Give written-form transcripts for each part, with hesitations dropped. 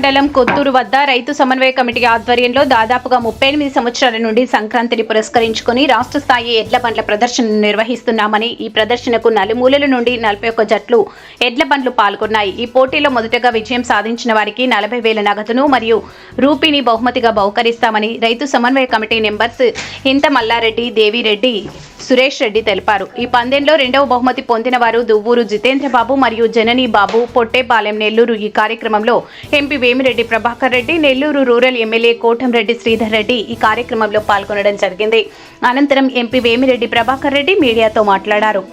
మండలం కొత్తూరు వద్ద రైతు సమన్వయ కమిటీ ఆధ్వర్యంలో దాదాపుగా 38 సంవత్సరాల నుండి సంక్రాంతిని పురస్కరించుకుని రాష్ట్ర స్థాయి ఎడ్ల బండ్ల ప్రదర్శనను నిర్వహిస్తున్నామని, ఈ ప్రదర్శనకు నలుమూలల నుండి 41 జట్లు ఎడ్ల బండ్లు పాల్గొన్నాయి. ఈ పోటీలో మొదటగా విజయం సాధించిన వారికి 40,000 నగదును మరియు రూపీని బహుమతిగా బహుకరిస్తామని రైతు సమన్వయ కమిటీ మెంబర్స్ హింత మల్లారెడ్డి, దేవిరెడ్డి, సురేష్ రెడ్డి తెలిపారు. ఈ పందెంలో రెండవ బహుమతి పొందిన వారు దువ్వూరు జితేంద్రబాబు మరియు జననీ బాబు పొట్టేపాలెం నెల్లూరు. ఈ కార్యక్రమంలో MP Vemireddy Prabhakar Reddy, Nellore rural MLA Kotamreddy Sridhar Reddy ఈ కార్యక్రమంలో పాల్గొనడం జరిగింది. అనంతరం ఎంపీ వేమిరెడ్డి ప్రభాకర్ రెడ్డి మీడియాతో మాట్లాడారు.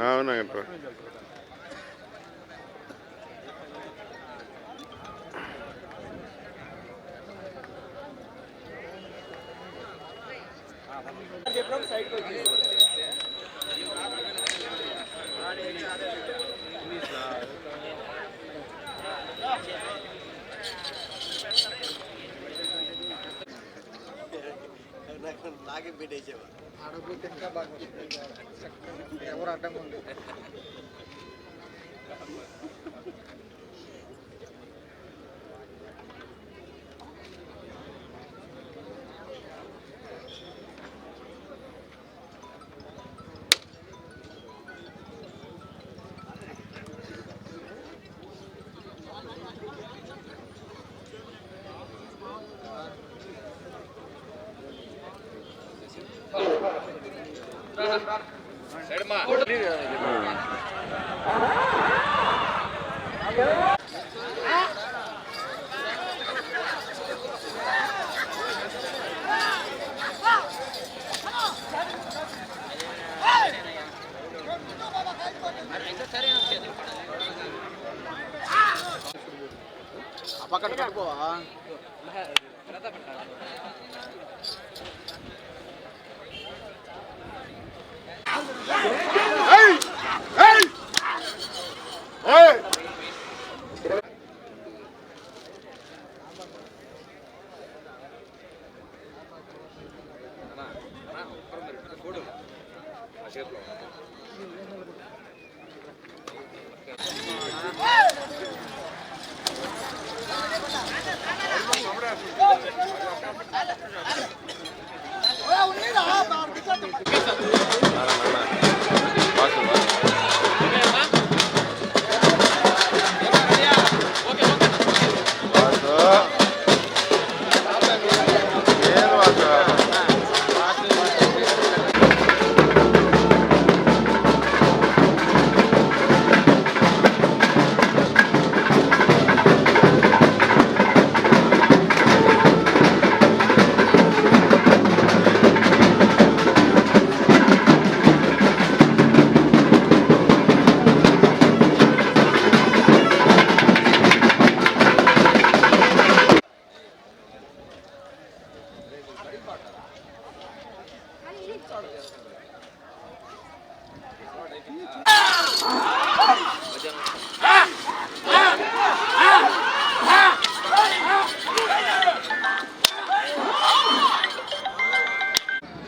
అవునా లాగే పెట్టేసేవా ఆడపోతే ఇంకా బాగా ఎవరు అడ్డంగా ఉంది.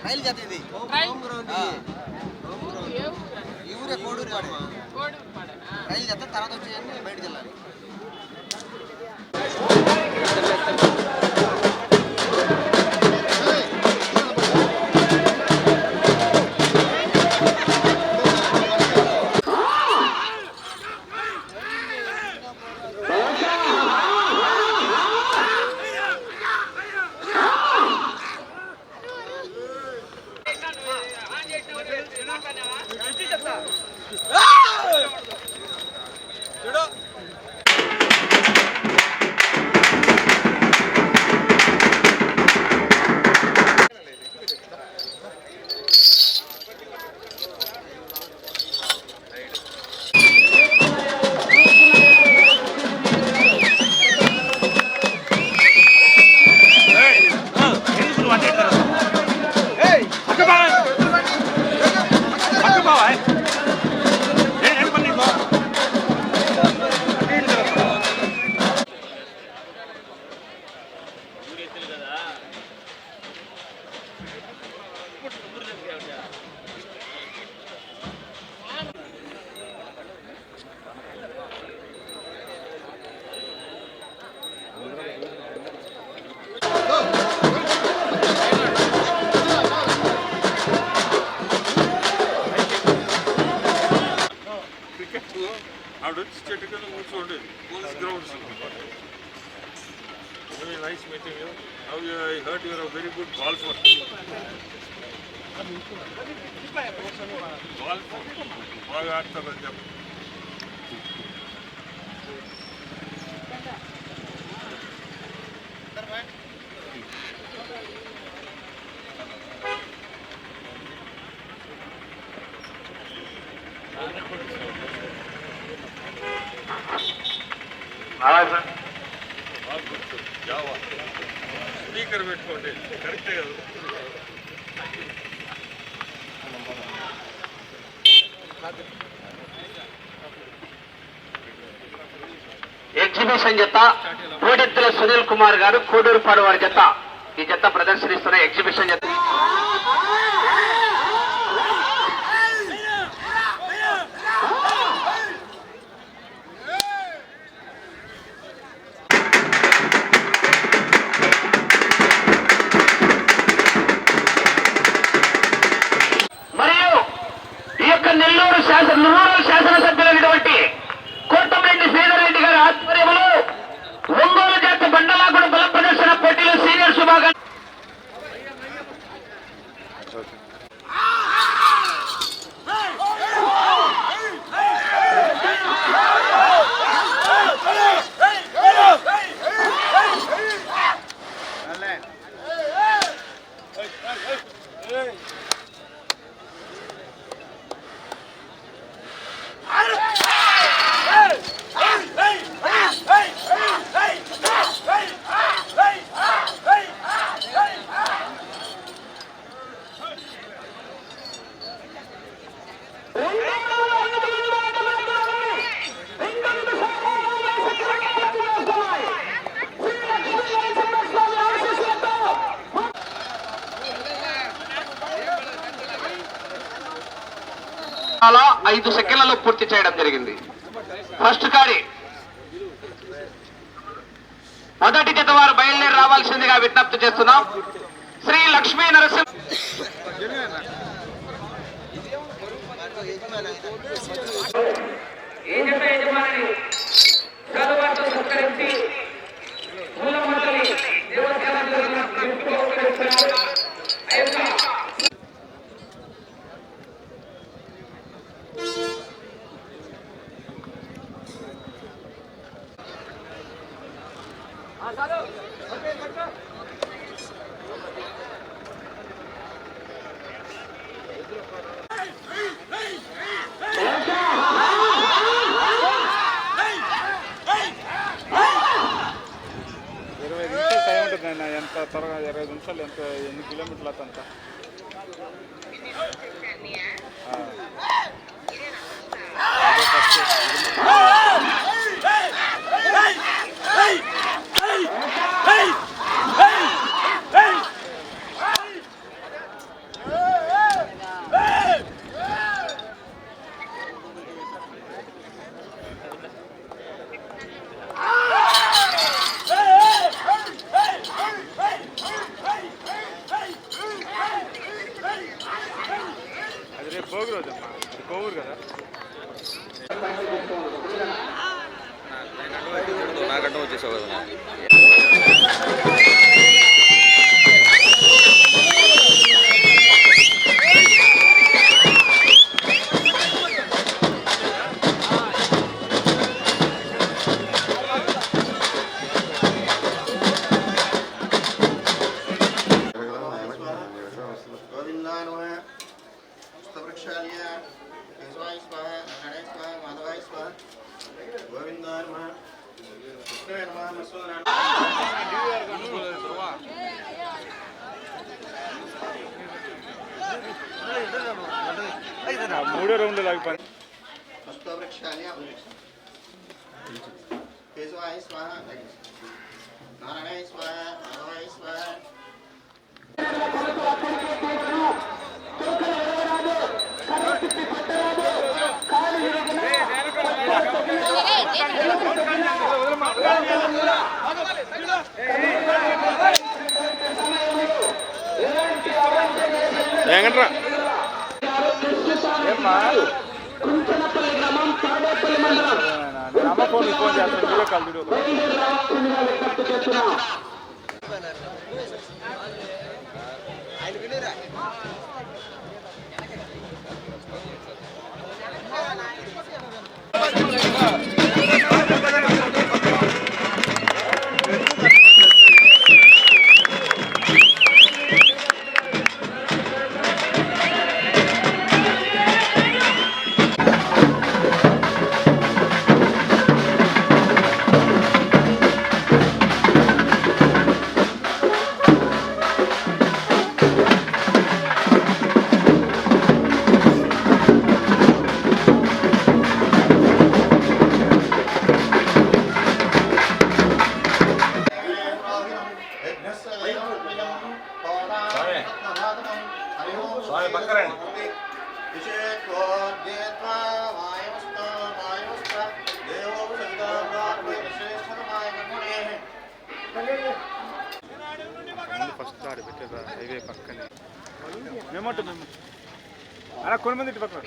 రైలు జత ఇది ఈ ఊరే కోడూరు రైలు జత తర్వాత వచ్చేయండి బయటకు వెళ్ళాలి. Very nice meeting you. Now I heard you are a very good golfer. Golf బాగా ఆడతారని చెప్పి జావా స్పీకర్ పెట్టుకోండి కరెక్టే కదా. ఎగ్జిబిషన్ జత కోడెత్తుల సునీల్ కుమార్ గారు కోడూరుపాడు వారి జత ఈ జత ప్రదర్శనిస్తున్న ఎగ్జిబిషన్ జత మరియు ఈ యొక్క నెల్లూరు శాసనసభ్యులైనటువంటి కోటమిరెడ్డి శ్రీధర్ రెడ్డి గారి ఆధ్వర్యంలో ఒంగోలు జాతి బండలాగుడు బల ప్రదర్శన పోటీలో సీనియర్ శుభాకాంక్షలు. అలా 5 సెకండ్లలో పూర్తి చేయడం జరిగింది. ఫస్ట్ కాడి మొదటి జత వారు బయలుదేరి రావాల్సిందిగా విజ్ఞప్తి చేస్తున్నాం. శ్రీ లక్ష్మీ నరసింహ ఎంత త్వరగా 20 నిమిషాలు ఎంత ఎన్ని కిలోమీటర్లు అంత భోగి రోజమ్మా, అది కోవూరు కదా. నాకంటే వచ్చేసావు కదా. మూడో రౌండ్ లాగిపోయి ఏంటరా అమ్మ ఫోన్ చేస్తాను. వీడియో కాల్ ఫస్ట్ ఆడి పెట్టారా హైవే పక్కనే మేమంటూ మేము అలా కొన్ని మంది ఇటు పక్కన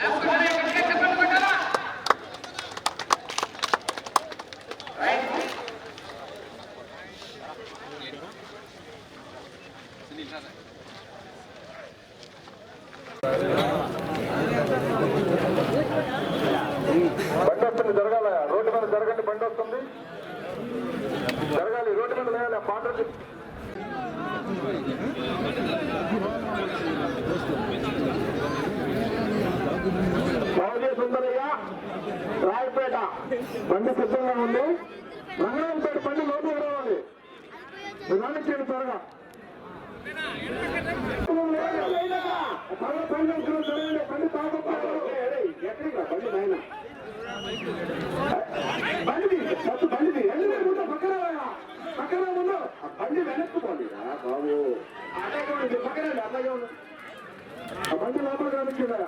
బండి వస్తుంది జరగాల రోడ్డు మీద జరగండి బండి వస్తుంది జరగాలి రోడ్డు మీద లేవాలి పాట సుందరయ్య రాయపేట బండి సిద్ధంగా ఉంది రంగంపేట బండి లోపలికి రావాలి నిదానికి చేయండి త్వరగా బండి తాగొద్దు ఎక్కడికి బండి నాయన బండి పక్కన పక్కన ముందు బండి వెనక్కుపోండి బాబు అదే పక్కన అన్నయ్య ఆ బండి లోపలికి రానిచ్చిందా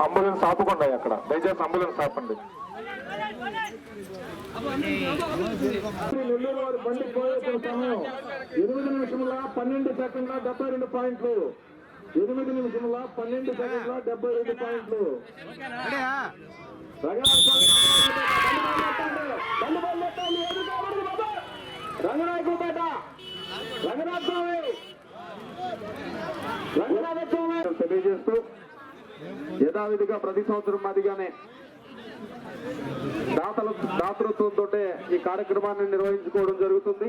అంబులెన్స్ ఆపుకోండి అక్కడ, దయచేసి అంబులెన్స్ ఆపండి. నెల్లూరు వారి బండి పోయే సమయం 8 నిమిషముల 12 సెకండ్ల 72 పాయింట్లు. 8 నిమిషముల 12 సెకండ్ల 72 పాయింట్లు. రంగనాయకుపేట తెలియజేస్తూ యథావిధిగా ప్రతి సంవత్సరం మాదిగానే దాతృత్వంతో ఈ కార్యక్రమాన్ని నిర్వహించుకోవడం జరుగుతుంది.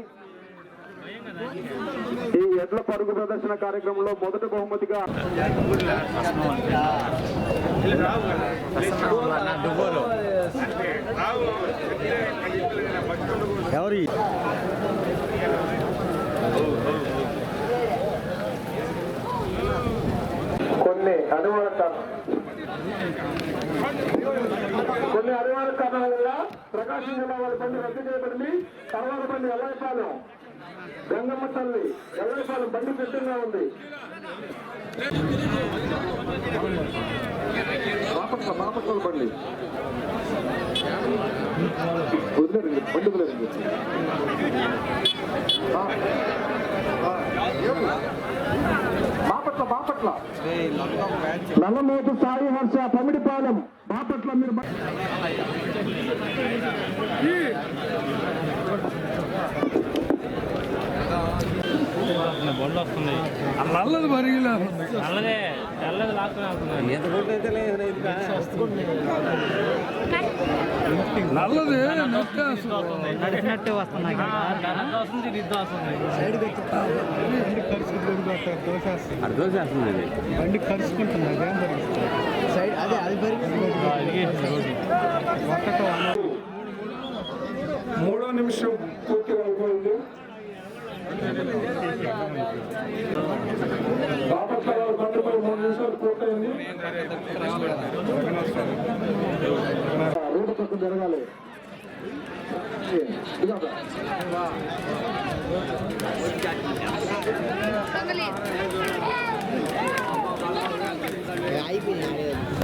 ఈ ఎడ్ల పరుగు ప్రదర్శన కార్యక్రమంలో మొదటి బహుమతిగా కొన్ని అనివార్య కారణాల వల్ల ప్రకాశం జిల్లా వారి బండి రద్దు చేయబడింది. తర్వాత బండి ఎల్లైపాలెం గంగమ్మ తల్లి ఎల్లైపాలెం బండి సిద్ధంగా ఉంది. బాపట్ల బండి వదిలేరండి, బండి వదిలేరండి. బాపట్ల నల్లమోతు సాయి హర్ష పమిడిపాలెం బాపట్ల. మీరు బండ్లు వస్తున్నాయి, నల్లది మరిగిలా నల్లదే తెల్లది లాక్కునే ఎంత రోడ్డు అయితే నల్లది నడిచినట్టే వస్తున్నాయి, వస్తుంది దిద్దు వస్తుంది, బండి కరుచుకుంటుంది. అదే అది మూడో నిమిషం పూర్తిగా అయిపోయింది. బాపట్ల బండిపై 3 నిమిషాలు పూర్తయింది. రోడ్డు పక్కన జరగాలి.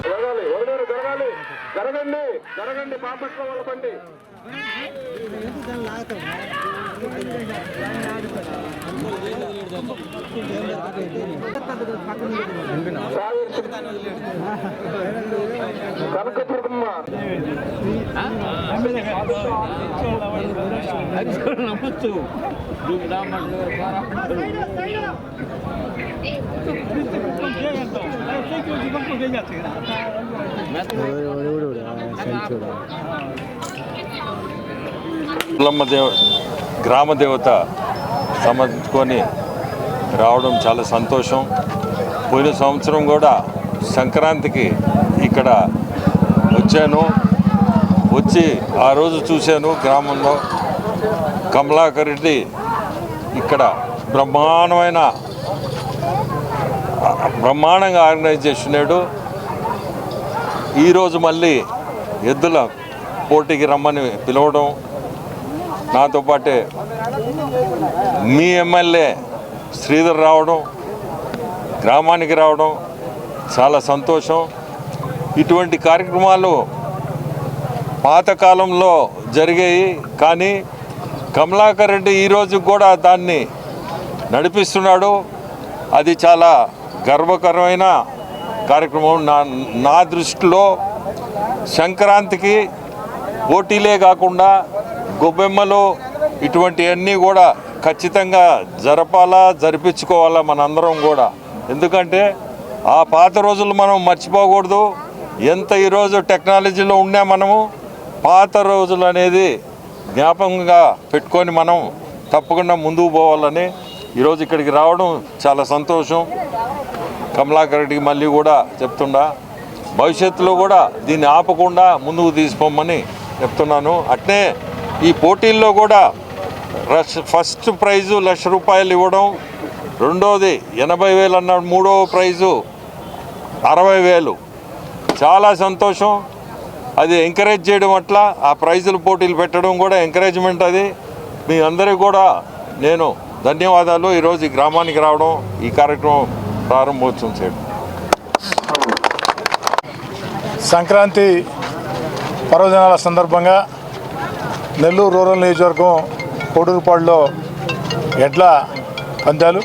జరగాలి, ఎవరు జరగాలి, జరగండి జరగండి. బాపట్ల వాళ్ళ బండి కనకదుర్గమ్మ నమ్మచ్చు. గ్రామ దేవత సమర్పించుకొని రావడం చాలా సంతోషం. పోయిన సంవత్సరం కూడా సంక్రాంతికి ఇక్కడ వచ్చాను. వచ్చి ఆ రోజు చూశాను గ్రామంలో కమలాకర్ రెడ్డి ఇక్కడ బ్రహ్మాండంగా ఆర్గనైజ్ చేస్తున్నాడు. ఈరోజు మళ్ళీ ఎద్దుల పోటీకి రమ్మని పిలవడం, నాతో పాటే మీ ఎమ్మెల్యే శ్రీధర్ రావడం, గ్రామానికి రావడం చాలా సంతోషం. ఇటువంటి కార్యక్రమాలు పాతకాలంలో జరిగాయి, కానీ కమలాకర్ రెడ్డి ఈరోజు కూడా దాన్ని నడిపిస్తున్నాడు. అది చాలా గర్వకరమైన కార్యక్రమం. నా దృష్టిలో సంక్రాంతికి పోటీలే కాకుండా గొబ్బెమ్మలు ఇటువంటివన్నీ కూడా ఖచ్చితంగా జరిపించుకోవాలా మనందరం కూడా. ఎందుకంటే ఆ పాత రోజులు మనం మర్చిపోకూడదు. ఎంత ఈరోజు టెక్నాలజీలో ఉన్నా మనము పాత రోజులు అనేది జ్ఞాపకంగా పెట్టుకొని మనం తప్పకుండా ముందుకు పోవాలని ఈరోజు ఇక్కడికి రావడం చాలా సంతోషం. కమలాకర్ రెడ్డికి మళ్ళీ కూడా చెప్తున్నా, భవిష్యత్తులో కూడా దీన్ని ఆపకుండా ముందుకు తీసుకోమని చెప్తున్నాను. అట్నే ఈ పోటీల్లో కూడా ఫస్ట్ ప్రైజు ₹1,00,000 ఇవ్వడం, రెండోది 80,000 అన్నాడు, మూడో ప్రైజు 60,000. చాలా సంతోషం. అది ఎంకరేజ్ చేయడం అట్లా ఆ ప్రైజుల పోటీలు పెట్టడం కూడా ఎంకరేజ్మెంట్. అది మీ అందరికీ కూడా నేను ధన్యవాదాలు. ఈరోజు ఈ గ్రామానికి రావడం, ఈ కార్యక్రమం ప్రారంభోత్సవం చేయడం. సంక్రాంతి పర్వదినాల సందర్భంగా నెల్లూరు రూరల్ నియోజకవర్గం కోడూరుపాడులో ఎడ్ల పందాలు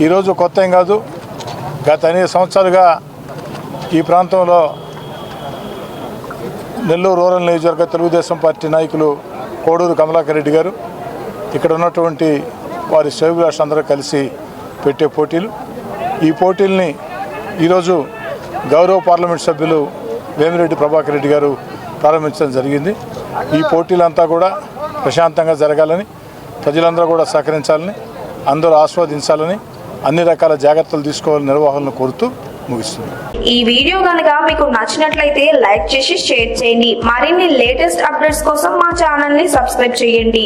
ఈరోజు కొత్త ఏం కాదు. గత అనేక సంవత్సరాలుగా ఈ ప్రాంతంలో నెల్లూరు రూరల్ నియోజకవర్గ తెలుగుదేశం పార్టీ నాయకులు కోడూరు కమలాకర్ రెడ్డి గారు ఇక్కడ ఉన్నటువంటి వారి శ్రేయోభిలాషులందరూ కలిసి పెట్టే పోటీలు. ఈ పోటీల్ని ఈరోజు గౌరవ పార్లమెంట్ సభ్యులు వేమిరెడ్డి ప్రభాకర్ రెడ్డి గారు ప్రారంభించడం జరిగింది. ఈ పోటీలంతా కూడా ప్రశాంతంగా జరగాలని, ప్రజలందరూ కూడా సహకరించాలని, అందరూ ఆస్వాదించాలని అన్ని రకాల జాగ్రత్తలు తీసుకోవాలని నిర్వాహకులను కోరుతూ ముగిస్తుంది. ఈ వీడియో కనుక మీకు నచ్చినట్లయితే లైక్ చేసి షేర్ చేయండి. మరిన్ని లేటెస్ట్ అప్డేట్స్ కోసం మా ఛానల్ ని సబ్స్క్రైబ్ చేయండి.